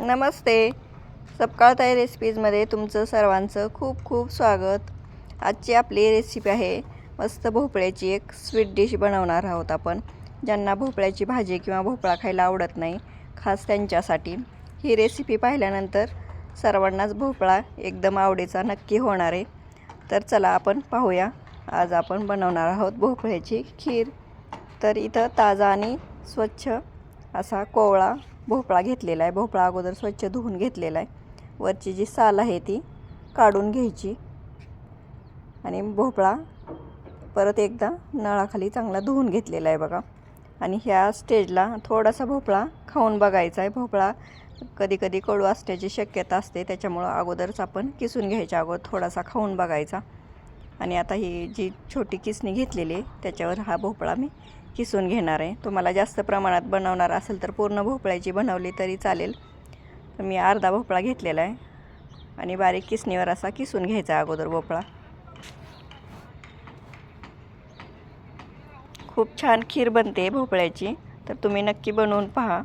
नमस्ते. सपकाळताई रेसिपीजमध्ये तुमचं सर्वांचं खूप खूप स्वागत. आजची आपली रेसिपी आहे मस्त भोपळ्याची एक स्वीट डिश बनवणार आहोत आपण. ज्यांना भोपळ्याची भाजी किंवा भोपळा खायला आवडत नाही, खास त्यांच्यासाठी ही रेसिपी पाहिल्यानंतर सर्वांनाच भोपळा एकदम आवडीचा नक्की होणार आहे. तर चला आपण पाहूया. आज आपण बनवणार आहोत भोपळ्याची खीर. तर इथं ताजा आणि स्वच्छ असा कोवळा भोपळा घेतलेला आहे. भोपळा अगोदर स्वच्छ धुवून घेतलेला आहे. वरची जी साल आहे ती काढून घ्यायची आणि भोपळा परत एकदा नळाखाली चांगला धुवून घेतलेला आहे बघा. आणि ह्या स्टेजला थोडासा भोपळा खाऊन बघायचा आहे. भोपळा कधी कधी कडू असण्याची शक्यता असते, त्याच्यामुळं अगोदरच आपण किसून घ्यायच्या अगोदर थोडासा खाऊन बघायचा. आणि आता ही जी छोटी किसणी घेतलेली आहे त्याच्यावर हा भोपळा मी किसून घेणार आहे. तुम्हाला जास्त प्रमाणात बनवणार असेल तर पूर्ण भोपळ्याची बनवली तरी चालेल. तर मी अर्धा भोपळा घेतलेला आहे आणि बारीक किसणीवर असा किसून घ्यायचा अगोदर भोपळा. खूप छान खीर बनते भोपळ्याची, तर तुम्ही नक्की बनवून पहा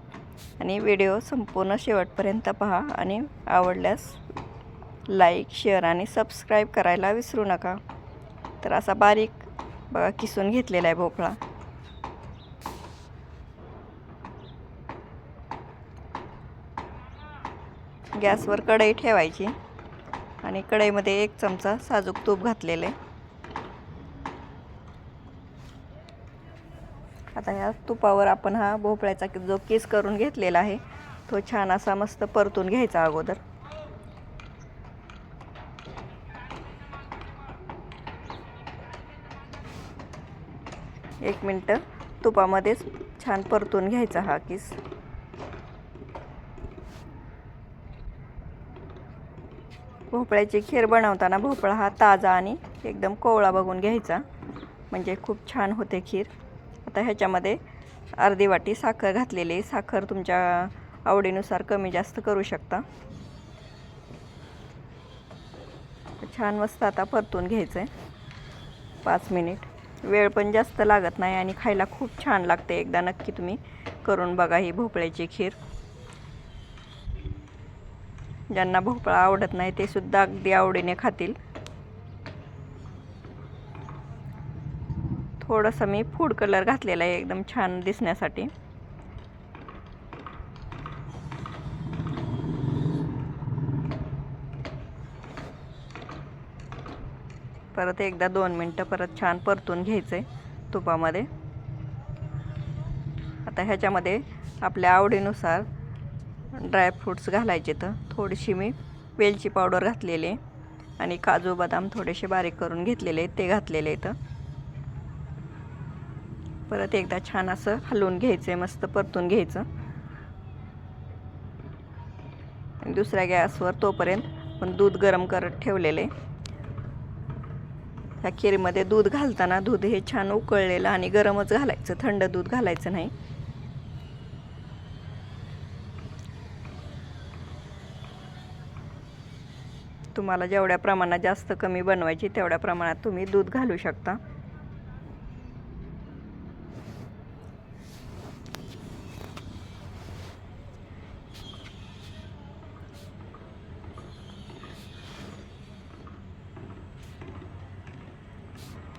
आणि व्हिडिओ संपूर्ण शेवटपर्यंत पहा. आणि आवडल्यास लाईक, शेअर आणि सबस्क्राईब करायला विसरू नका. तर असा बारीक बघा किसून घेतलेला आहे भोपळा. गॅसवर कढई ठेवायची आणि कढईमध्ये 1 चमचा साजूक तूप घातलेले. आता ह्या तुपावर आपण हा भोपळ्याचा जो किस करून घेतलेला आहे तो छान असा मस्त परतून घ्यायचा अगोदर. एक मिनटं तुपामध्येच छान परतून घ्यायचा हा किस. भोपळ्याची खीर बनवताना भोपळा हा ताजा आणि एकदम कोवळा बघून घ्यायचा, म्हणजे खूप छान होते खीर. आता ह्याच्यामध्ये अर्धी वाटी साखर घातलेली. साखर तुमच्या आवडीनुसार कमी जास्त करू शकता. छान मस्त आता परतून घ्यायचं आहे 5 मिनिट. वेळ पण जास्त लागत नाही आणि खायला खूप छान लागते. एकदा नक्की तुम्ही करून बघा ही भोपळ्याची खीर. ज्यांना भोपळा आवडत नाही ते सुद्धा अगदी आवडीने खातील. थोडंसं मी फूड कलर घातलेला आहे एकदम छान दिसण्यासाठी. परत एकदा 2 मिनटं परत छान परतून घ्यायचं आहे तुपामध्ये. आता ह्याच्यामध्ये आपल्या आवडीनुसार ड्रायफ्रूट्स घालायचे. तर थोडीशी मी वेलची पावडर घातलेली आहे आणि काजू बदाम थोडेसे बारीक करून घेतलेले ते घातलेले आहेत. परत एकदा छान असं हलवून घ्यायचं आहे, मस्त परतून घ्यायचं. आणि दुसऱ्या गॅसवर तोपर्यंत पण दूध गरम करत ठेवलेले. ह्या खीरमध्ये दूध घालताना दूध हे छान उकळलेलं आणि गरमच घालायचं, थंड दूध घालायचं नाही. तुम्हाला जेवढ्या प्रमाणात जास्त कमी बनवायची तेवढ्या प्रमाणात तुम्ही दूध घालू शकता.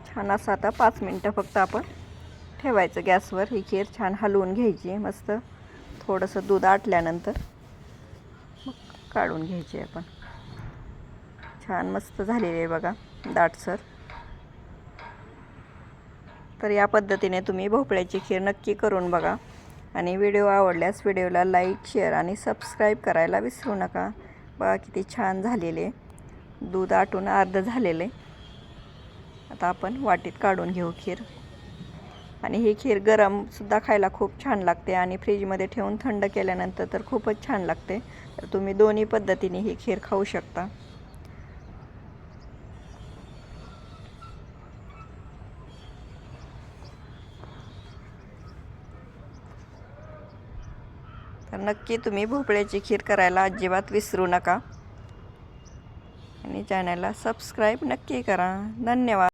छान असं आता 5 मिनटं फक्त आपण ठेवायचं गॅसवर. ही खीर छान हलवून घ्यायची मस्त. थोडंसं दूध आटल्यानंतर मग काढून घ्यायची आपण. छान मस्त झालेली आहे बघा, दाटसर. तर या पद्धतीने तुम्ही भोपळ्याची खीर नक्की करून बघा. आणि व्हिडिओ आवडल्यास व्हिडिओला लाईक, शेअर आणि सबस्क्राईब करायला विसरू नका. बघा किती छान झालेले. दूध आटून अर्ध झालेले. आता आपण वाटीत काढून घेऊ खीर. आणि ही खीर गरमसुद्धा खायला खूप छान लागते आणि फ्रीजमध्ये ठेवून थंड केल्यानंतर तर खूपच छान लागते. तर तुम्ही दोन्ही पद्धतीने ही खीर खाऊ शकता. तर नक्की तुम्ही भोपळ्याची खीर करायला अजिबात विसरू नका आणि चॅनलला सबस्क्राईब नक्की करा. धन्यवाद.